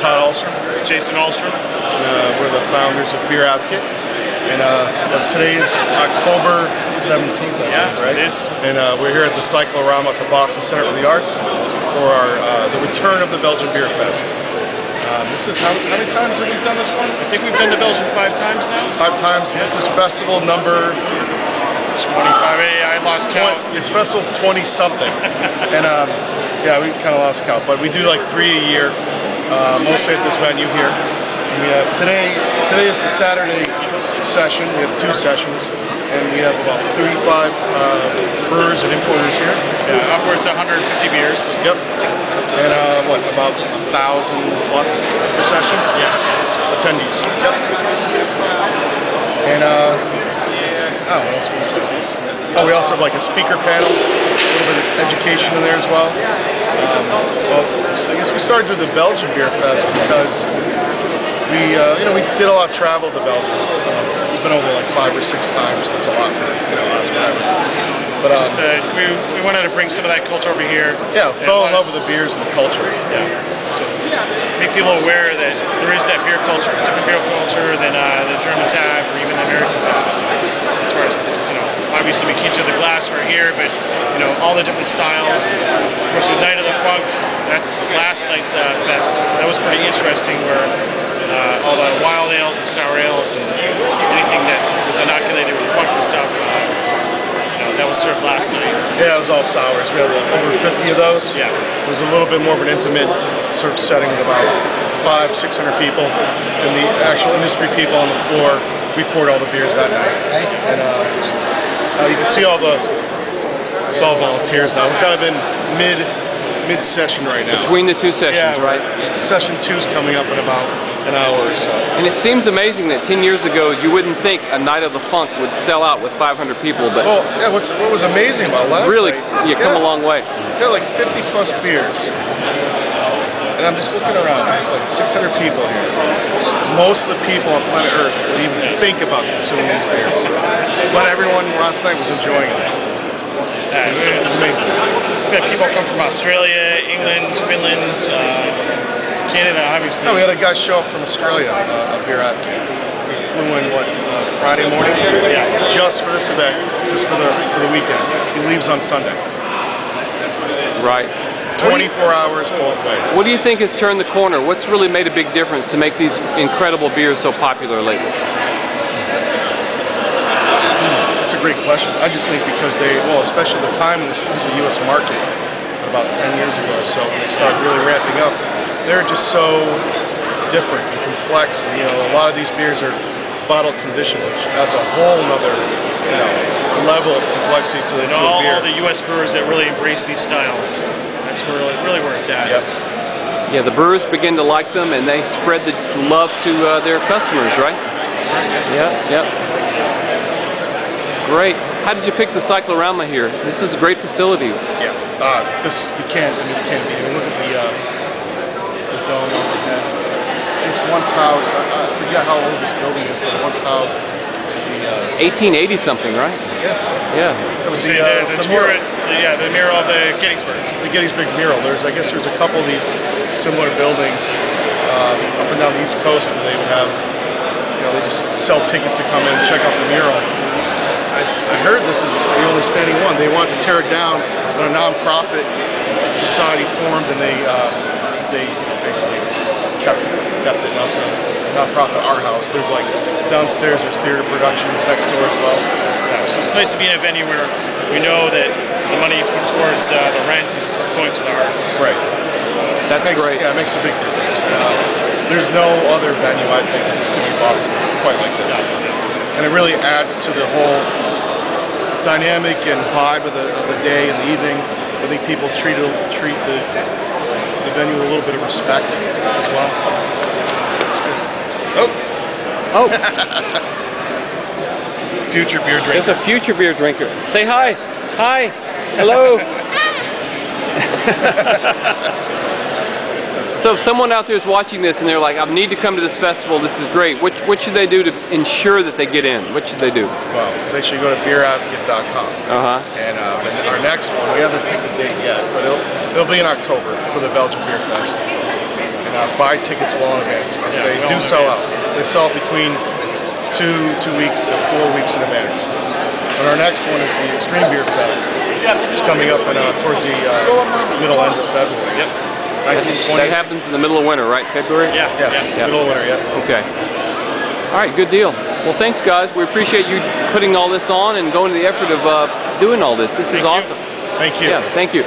Todd Alstrom. Jason Alstrom. We're the founders of Beer Advocate. And today is October 17th, I think, right? It is. And we're here at the Cyclorama at the Boston Center for the Arts for our the return of the Belgian Beer Fest. This is how many times have we done this one? I think we've done the Belgian 5 times now. 5 times. This is festival number 25. I lost count. It's festival 20 something. And yeah, we kind of lost count, but we do like 3 a year, mostly at this venue here. And we have today is the Saturday session. We have 2 sessions, and we have about 35 brewers and importers here. Yeah, upwards of 150 beers. Yep. And what, about 1,000 plus per session? Yes. Attendees. Yep. And oh, what else can we say? Oh, we also have like a speaker panel, a little bit of education in there as well. Well, I guess we started with the Belgian Beer Fest because we did a lot of travel to Belgium. We've been over there like 5 or 6 times. That's a lot for us, whatever. But we wanted to bring some of that culture over here. Yeah, fell in love with the beers and the culture. Yeah. So make people aware that there is that beer culture, different beer culture than the Germans have or even the Americans have. So as far as obviously we keep to the glass right here, but all the different styles. Of course, the Night of the Funk, that's last night's fest. That was pretty interesting, where all the wild ales and sour ales and anything that was inoculated with funky stuff, that was served last night. Yeah, it was all sours. We had over 50 of those. Yeah. It was a little bit more of an intimate sort of setting with about 500-600 people, and the actual industry people on the floor. We poured all the beers that night, and you can see it's all volunteers now. We're kind of in mid-session right now. Between the 2 sessions, yeah, right? Session 2 is coming up in about an hour or so. And it seems amazing that 10 years ago you wouldn't think a Night of the Funk would sell out with 500 people, but well, yeah. What was amazing about last really, night? you come a long way. Yeah, like 50 plus beers, and I'm just looking around. There's like 600 people here. Most of the people on planet Earth would even think about consuming these beers, but everyone last night was enjoying it. It was amazing. We had people come from Australia, England, Finland, Canada, obviously. No, we had a guy show up from Australia, a beer advocate. He flew in Friday morning, just for this event, just for the weekend. He leaves on Sunday. Right. 24 hours both ways. What do you think has turned the corner? What's really made a big difference to make these incredible beers so popular lately? That's a great question. I just think because especially the time when they hit the U.S. market about 10 years ago or so, when they started really ramping up, they're just so different and complex. And, a lot of these beers are bottle conditioned, which adds a whole nother, level of complexity to the beer. All the U.S. brewers that really embrace these styles. That's really where it's at. Yep. Yeah, the brewers begin to like them, and they spread the love to their customers, right? Yep. Great. How did you pick the Cyclorama here? This is a great facility. Yeah. You can't beat it. Look at the dome overhead. This once housed. I forget how old this building is, but once housed 1880 something, right? Yeah. It was the mural. The mural of the Gettysburg. The Gettysburg mural. I guess there's a couple of these similar buildings up and down the East Coast where they would have, they just sell tickets to come in and check out the mural. I heard this is the only standing one. They wanted to tear it down, but a non-profit society formed, and they basically kept it. Now it's a non-profit art house. There's like downstairs, there's theater productions next door as well. Yeah, so it's nice to be in a venue where we know that the money you put towards the rent is going to the arts. Right. That's great. Yeah, it makes a big difference. There's no other venue, I think, in the city of Boston quite like this. And it really adds to the whole dynamic and vibe of the day and the evening. I think people treat the venue with a little bit of respect as well. Oh. Future beer drinker. There's a future beer drinker. Say hi. Hi. Hello. So if someone out there is watching this and they're like, I need to come to this festival, this is great, what should they do to ensure that they get in? What should they do? Well, they should go to beeradvocate.com. And our next one, we haven't picked the date yet, but it'll be in October for the Belgian Beer Fest. and buy tickets well in advance, because Yeah, they well do in sell out. advance. They sell between 2 weeks to 4 weeks in advance. And our next one is the Extreme Beer Fest. It's coming up towards the middle end of February. Yep. 1920. That happens in the middle of winter, right? February? Yeah. Yeah, middle of winter, yeah. Okay. All right, good deal. Well, thanks, guys. We appreciate you putting all this on and going to the effort of doing all this. This is awesome. Thank you. Yeah, thank you.